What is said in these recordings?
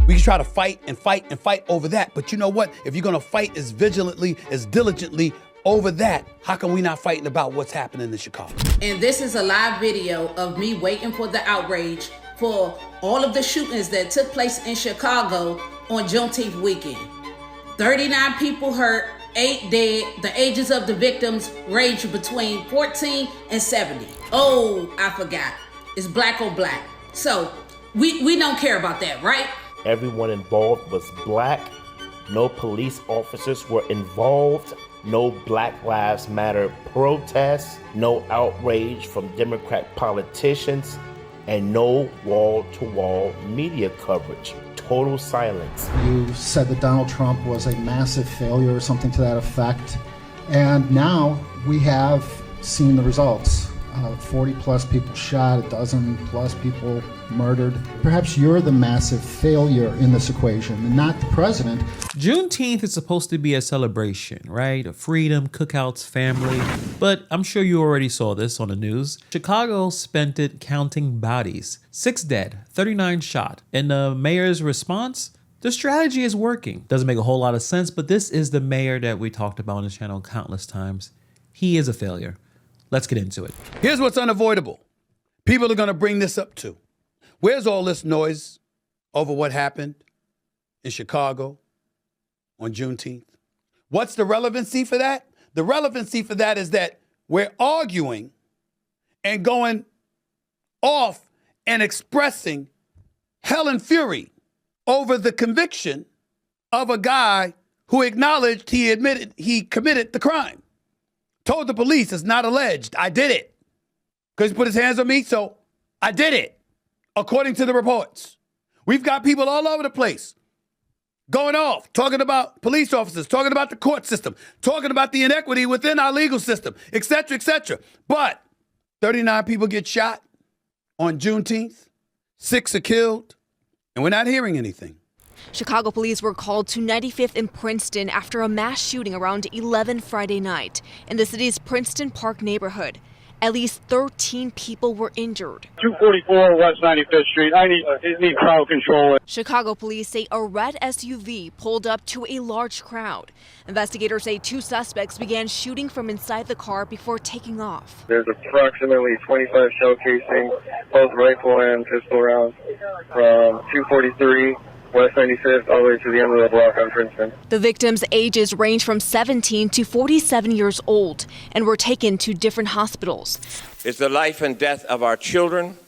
We can try to fight and fight and fight over that. But you know what? If you're going to fight as vigilantly, as diligently over that, how come we not fighting about what's happening in Chicago? And this is a live video of me waiting for the outrage for all of the shootings that took place in Chicago on Juneteenth weekend. 39 people hurt, 8 dead. The ages of the victims range between 14 and 70. Oh, I forgot. It's black on black. So we don't care about that, right? Everyone involved was black. No police officers were involved. No Black Lives Matter protests. No outrage from Democrat politicians. And no wall-to-wall media coverage. Total silence. You said that Donald Trump was a massive failure or something to that effect. And now we have seen the results. 40 plus people shot, a dozen plus people murdered. Perhaps you're the massive failure in this equation and not the president. Juneteenth is supposed to be a celebration, right? Of freedom, cookouts, family. But I'm sure you already saw this on the news. Chicago spent it counting bodies. 6 dead, 39 shot. And the mayor's response? The strategy is working. Doesn't make a whole lot of sense, but this is the mayor that we talked about on this channel countless times. He is a failure. Let's get into it. Here's what's unavoidable. People are going to bring this up too. Where's all this noise over what happened in Chicago on Juneteenth? What's the relevancy for that? The relevancy for that is that we're arguing and going off and expressing hell and fury over the conviction of a guy who acknowledged he admitted he committed the crime. Told the police it's not alleged. I did it. Because he put his hands on me, so I did it, according to the reports. We've got people all over the place going off, talking about police officers, talking about the court system, talking about the inequity within our legal system, et cetera, et cetera. But 39 people get shot on Juneteenth, 6 are killed, and we're not hearing anything. Chicago police were called to 95th and Princeton after a mass shooting around 11 Friday night in the city's Princeton Park neighborhood. At least 13 people were injured. 244 West 95th Street. I need crowd control. Chicago police say a red SUV pulled up to a large crowd. Investigators say 2 suspects began shooting from inside the car before taking off. There's approximately 25 shell casings, both rifle and pistol rounds, from 243 West 95th all the way to the end of the block on Princeton. The victims' ages range from 17 to 47 years old and were taken to different hospitals. It's the life and death of our children,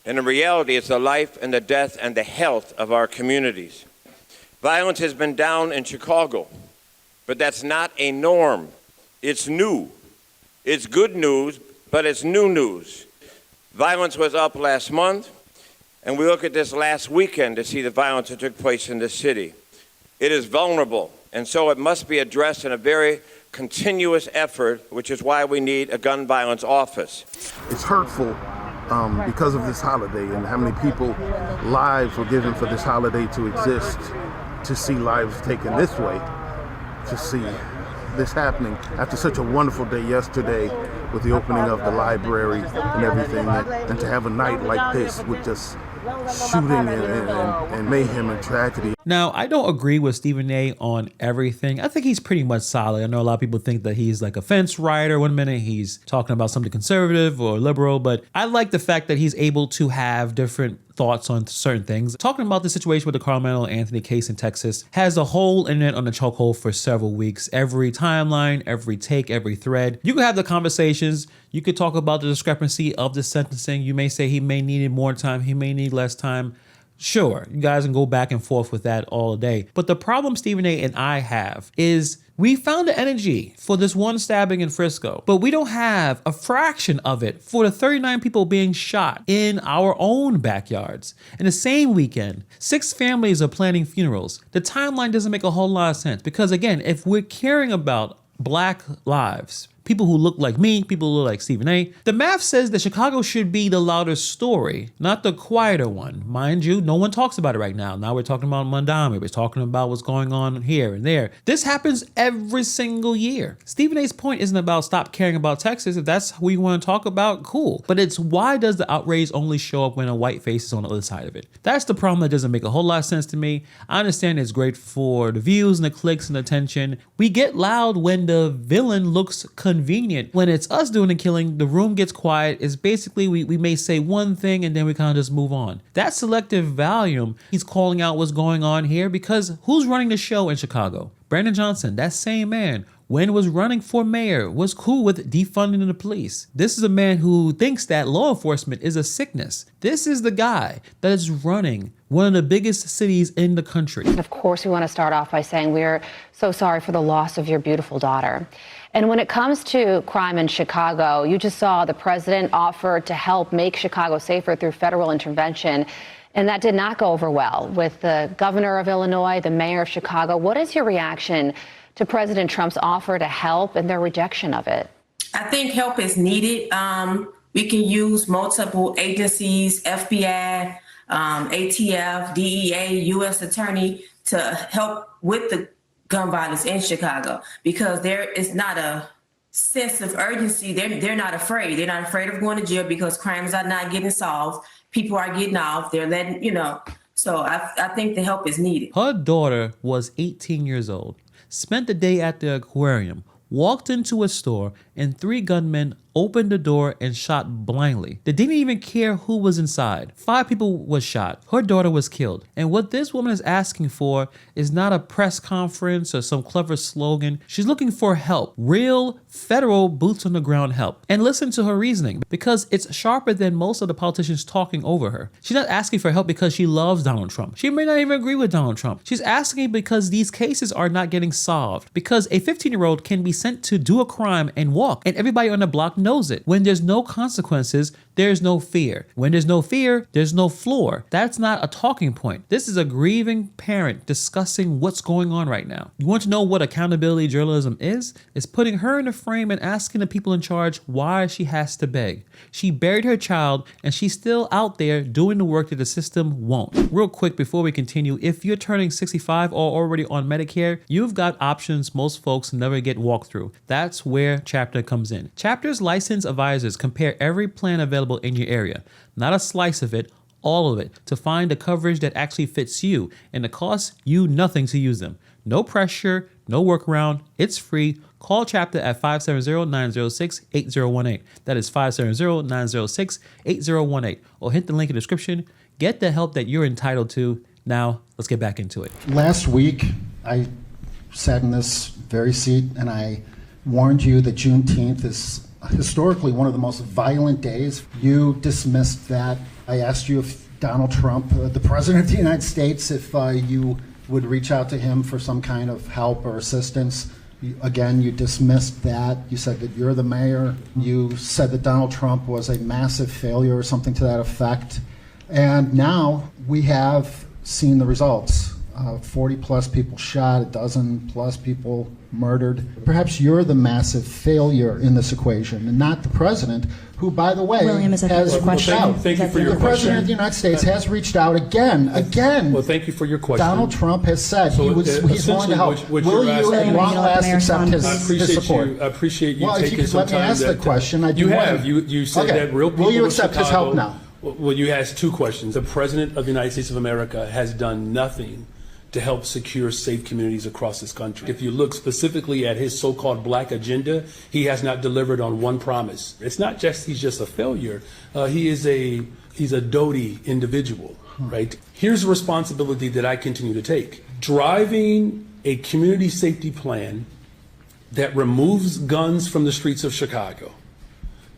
and in reality, it's the life and the death and the health of our communities. Violence has been down in Chicago, but that's not a norm. It's new. It's good news, but it's new news. Violence was up last month. And we look at this last weekend to see the violence that took place in the city. It is vulnerable, and so it must be addressed in a very continuous effort, which is why we need a gun violence office. It's hurtful because of this holiday and how many people lives were given for this holiday to exist, to see lives taken this way, to see this happening after such a wonderful day yesterday with the opening of the library and everything, and to have a night like this with just shooting and mayhem and tragedy. Now, I don't agree with Stephen A. on everything. I think he's pretty much solid. I know a lot of people think that he's like a fence rider. One minute he's talking about something conservative or liberal, but I like the fact that he's able to have different thoughts on certain things. Talking about the situation with the Carmelo Anthony case in Texas has the whole internet on the chokehold for several weeks. Every timeline, every take, every thread. You could have the conversations. You could talk about the discrepancy of the sentencing. You may say he may need more time. He may need less time. Sure, you guys can go back and forth with that all day. But the problem Stephen A. and I have is we found the energy for this one stabbing in Frisco, but we don't have a fraction of it for the 39 people being shot in our own backyards. In the same weekend, 6 families are planning funerals. The timeline doesn't make a whole lot of sense because, again, if we're caring about Black lives, people who look like me, people who look like Stephen A. The math says that Chicago should be the louder story, not the quieter one. Mind you, no one talks about it right now. Now we're talking about Mondami. We're talking about what's going on here and there. This happens every single year. Stephen A's point isn't about stop caring about Texas. If that's who you want to talk about, cool. But it's why does the outrage only show up when a white face is on the other side of it? That's the problem that doesn't make a whole lot of sense to me. I understand it's great for the views and the clicks and attention. We get loud when the villain looks convenient. When it's us doing the killing, the room gets quiet. It's basically we may say one thing and then we kind of just move on. That selective volume, he's calling out what's going on here because who's running the show in Chicago? Brandon Johnson, that same man, when was running for mayor, was cool with defunding the police. This is a man who thinks that law enforcement is a sickness. This is the guy that is running one of the biggest cities in the country. Of course, we want to start off by saying we are so sorry for the loss of your beautiful daughter. And when it comes to crime in Chicago, you just saw the president offer to help make Chicago safer through federal intervention. And that did not go over well with the governor of Illinois, the mayor of Chicago. What is your reaction to President Trump's offer to help and their rejection of it? I think help is needed. We can use multiple agencies, FBI, ATF, DEA, U.S. Attorney to help with the gun violence in Chicago because there is not a sense of urgency. They're not afraid. They're not afraid of going to jail because crimes are not getting solved. People are getting off. They're letting, so I think the help is needed. Her daughter was 18 years old, spent the day at the aquarium, walked into a store, and 3 gunmen opened the door and shot blindly. They didn't even care who was inside. 5 people was shot. Her daughter was killed. And what this woman is asking for is not a press conference or some clever slogan. She's looking for help. Real federal boots on the ground help. And listen to her reasoning because it's sharper than most of the politicians talking over her. She's not asking for help because she loves Donald Trump. She may not even agree with Donald Trump. She's asking because these cases are not getting solved. Because a 15-year-old can be sent to do a crime and walk, and everybody on the block knows it. When there's no consequences, there's no fear. When there's no fear, there's no floor. That's not a talking point. This is a grieving parent discussing what's going on right now. You want to know what accountability journalism is? It's putting her in a frame and asking the people in charge why she has to beg. She buried her child and she's still out there doing the work that the system won't. Real quick before we continue, if you're turning 65 or already on Medicare, you've got options most folks never get walked through. That's where Chapter comes in. Chapter's licensed advisors compare every plan available in your area, not a slice of it, all of it, to find the coverage that actually fits you, and it costs you nothing to use them. No pressure, no workaround, it's free. Call Chapter at 570-906-8018. That is 570-906-8018. Or hit the link in the description. Get the help that you're entitled to. Now, let's get back into it. Last week, I sat in this very seat and I warned you that Juneteenth is historically one of the most violent days. You dismissed that. I asked you if Donald Trump, the President of the United States, if you would reach out to him for some kind of help or assistance. Again, you dismissed that. You said that you're the mayor. You said that Donald Trump was a massive failure or something to that effect. And now we have seen the results. 40 plus people shot, a dozen plus people murdered. Perhaps you're the massive failure in this equation, and not the president, who, by the way, has reached out. Thank you for your question. The president of the United States has reached out again. Well, thank you for your question. Donald Trump has said he's willing to help. Will you, at long last, accept his support? I appreciate you well, taking if you could some let me time. ask the question, I do. You have. You said that real people. Will you in accept his Chicago, help now? Well, you asked 2 questions. The President of the United States of America has done nothing to help secure safe communities across this country. If you look specifically at his so-called black agenda, he has not delivered on one promise. It's not just he's just a failure. He's a doty individual, right? Here's a responsibility that I continue to take. Driving a community safety plan that removes guns from the streets of Chicago.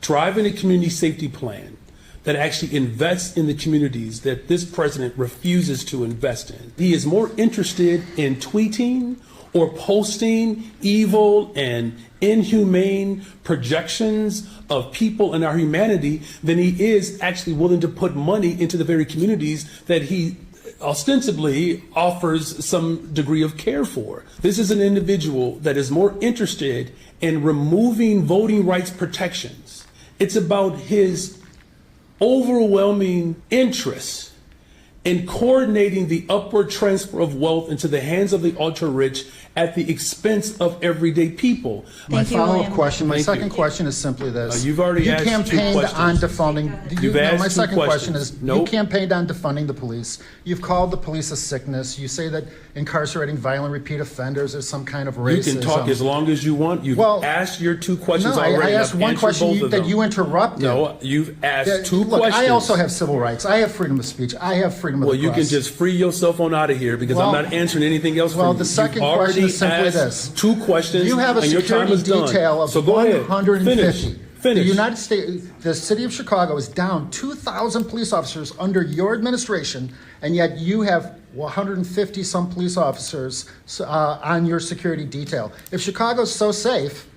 Driving a community safety plan that actually invests in the communities that this president refuses to invest in. He is more interested in tweeting or posting evil and inhumane projections of people and our humanity than he is actually willing to put money into the very communities that he ostensibly offers some degree of care for. This is an individual that is more interested in removing voting rights protections. It's about his overwhelming interest in coordinating the upward transfer of wealth into the hands of the ultra-rich at the expense of everyday people. My follow-up question, my second question is simply this. You've already asked 2 campaigned questions. on defunding. My second question is, you Nope. campaigned on defunding the police. You've called the police a sickness. You say that incarcerating violent repeat offenders is some kind of racism. You can talk as long as you want. You've asked your 2 questions no, already. I asked one question that you interrupted. No, you've asked 2 Look, questions. I also have civil rights. I have freedom of speech. I have freedom of the press. Well, you can just free yourself on out of here because I'm not answering anything else for you. Well, the second question is simply this. 2 questions, you have a and your time security is done. detail of So go ahead. 150. Finish. The United States, the city of Chicago is down 2,000 police officers under your administration, and yet you have 150 some police officers on your security detail. If Chicago's so safe,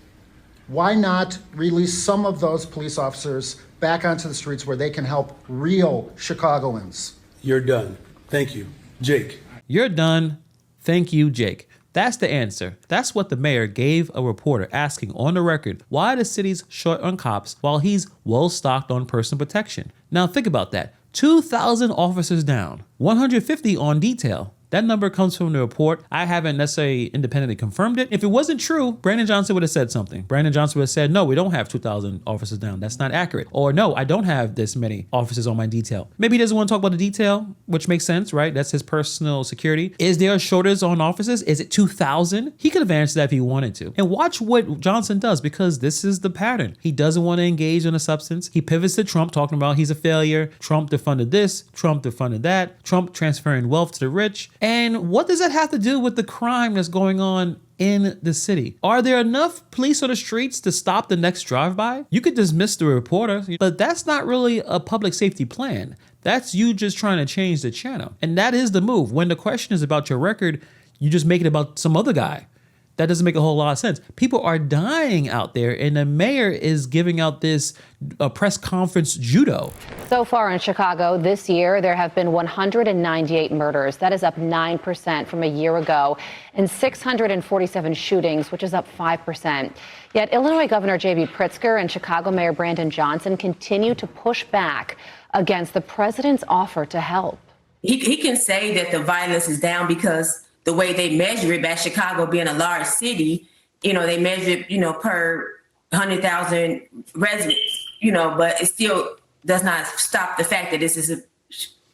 why not release some of those police officers back onto the streets where they can help real Chicagoans? You're done. Thank you. Jake. You're done. Thank you, Jake. That's the answer. That's what the mayor gave a reporter asking on the record why the city's short on cops while he's well stocked on personal protection. Now think about that. 2,000 officers down, 150 on detail. That number comes from the report. I haven't necessarily independently confirmed it. If it wasn't true, Brandon Johnson would have said something. Brandon Johnson would have said, no, we don't have 2,000 officers down. That's not accurate. Or no, I don't have this many officers on my detail. Maybe he doesn't want to talk about the detail, which makes sense, right? That's his personal security. Is there a shortage on officers? Is it 2,000? He could have answered that if he wanted to. And watch what Johnson does, because this is the pattern. He doesn't want to engage in a substance. He pivots to Trump, talking about he's a failure. Trump defunded this. Trump defunded that. Trump transferring wealth to the rich. And what does that have to do with the crime that's going on in the city? Are there enough police on the streets to stop the next drive-by? You could dismiss the reporter, but that's not really a public safety plan. That's you just trying to change the channel. And that is the move. When the question is about your record, you just make it about some other guy. That doesn't make a whole lot of sense. People are dying out there, and the mayor is giving out this press conference judo. So far in Chicago this year, there have been 198 murders. That is up 9% from a year ago, and 647 shootings, which is up 5%. Yet Illinois Governor J.B. Pritzker and Chicago Mayor Brandon Johnson continue to push back against the president's offer to help. He can say that the violence is down because the way they measure it, by Chicago being a large city, they measure it, per 100,000 residents, but it still does not stop the fact that this is a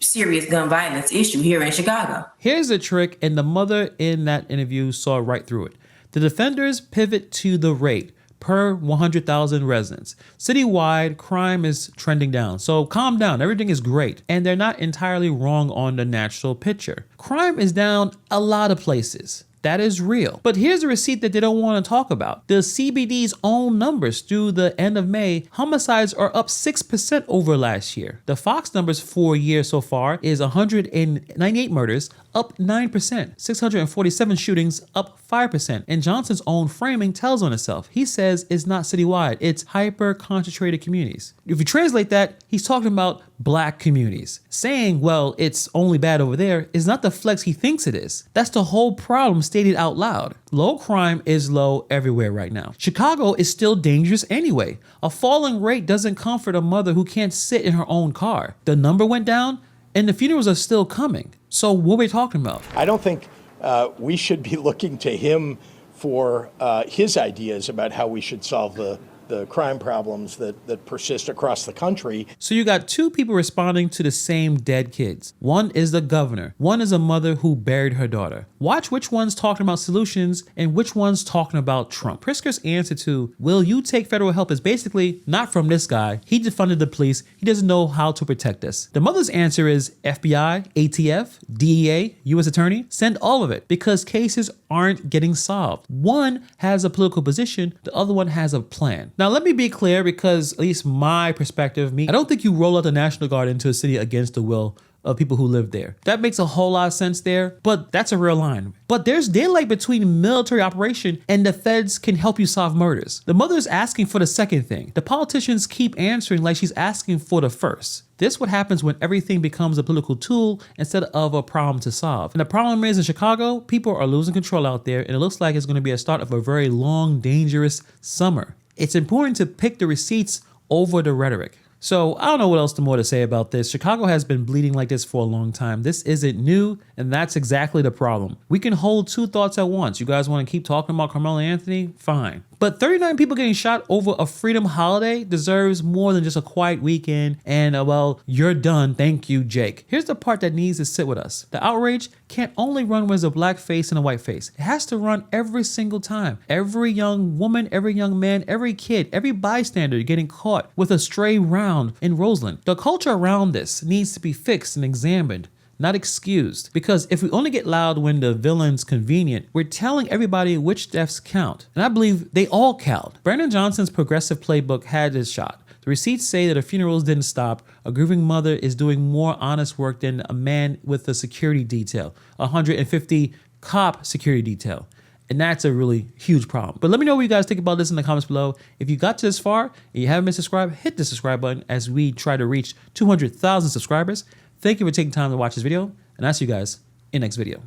serious gun violence issue here in Chicago. Here's the trick, and the mother in that interview saw right through it. The defenders pivot to the rate per 100,000 residents. Citywide, crime is trending down. So calm down, everything is great. And they're not entirely wrong on the national picture. Crime is down a lot of places. That is real. But here's a receipt that they don't want to talk about. The CBD's own numbers through the end of May, homicides are up 6% over last year. The Fox numbers for a year so far is 198 murders, up 9%, 647 shootings, up 5%. And Johnson's own framing tells on itself. He says it's not citywide, it's hyper-concentrated communities. If you translate that, he's talking about black communities. Saying, well, it's only bad over there is not the flex he thinks it is. That's the whole problem stated out loud. Low crime is low everywhere right now. Chicago is still dangerous anyway. A falling rate doesn't comfort a mother who can't sit in her own car. The number went down, and the funerals are still coming. So what are we talking about? I don't think we should be looking to him for his ideas about how we should solve the crime problems that persist across the country. So you got two people responding to the same dead kids. One is the governor. One is a mother who buried her daughter. Watch which one's talking about solutions and which one's talking about Trump. Pritzker's answer to, will you take federal help, is basically, not from this guy. He defunded the police. He doesn't know how to protect us. The mother's answer is FBI, ATF, DEA, U.S. Attorney, send all of it, because cases aren't getting solved. One has a political position, the other one has a plan. Now, let me be clear, because at least my perspective, I don't think you roll out the National Guard into a city against the will of people who live there. That makes a whole lot of sense there, but that's a real line. But there's daylight between military operation and the feds can help you solve murders. The mother's asking for the second thing. The politicians keep answering like she's asking for the first. This is what happens when everything becomes a political tool instead of a problem to solve. And the problem is in Chicago, people are losing control out there, and it looks like it's going to be a start of a very long, dangerous summer. It's important to pick the receipts over the rhetoric. So I don't know what else more to say about this. Chicago has been bleeding like this for a long time. This isn't new, and that's exactly the problem. We can hold two thoughts at once. You guys want to keep talking about Carmelo Anthony? Fine. But 39 people getting shot over a freedom holiday deserves more than just a quiet weekend and well, you're done, thank you, Jake. Here's the part that needs to sit with us. The outrage can't only run when there's a black face and a white face. It has to run every single time. Every young woman, every young man, every kid, every bystander getting caught with a stray round in Roseland. The culture around this needs to be fixed and examined, not excused. Because if we only get loud when the villain's convenient, we're telling everybody which deaths count. And I believe they all count. Brandon Johnson's progressive playbook had his shot. The receipts say that the funerals didn't stop. A grieving mother is doing more honest work than a man with a security detail, 150 cop security detail. And that's a really huge problem. But let me know what you guys think about this in the comments below. If you got to this far and you haven't been subscribed, hit the subscribe button as we try to reach 200,000 subscribers. Thank you for taking time to watch this video, and I'll see you guys in the next video.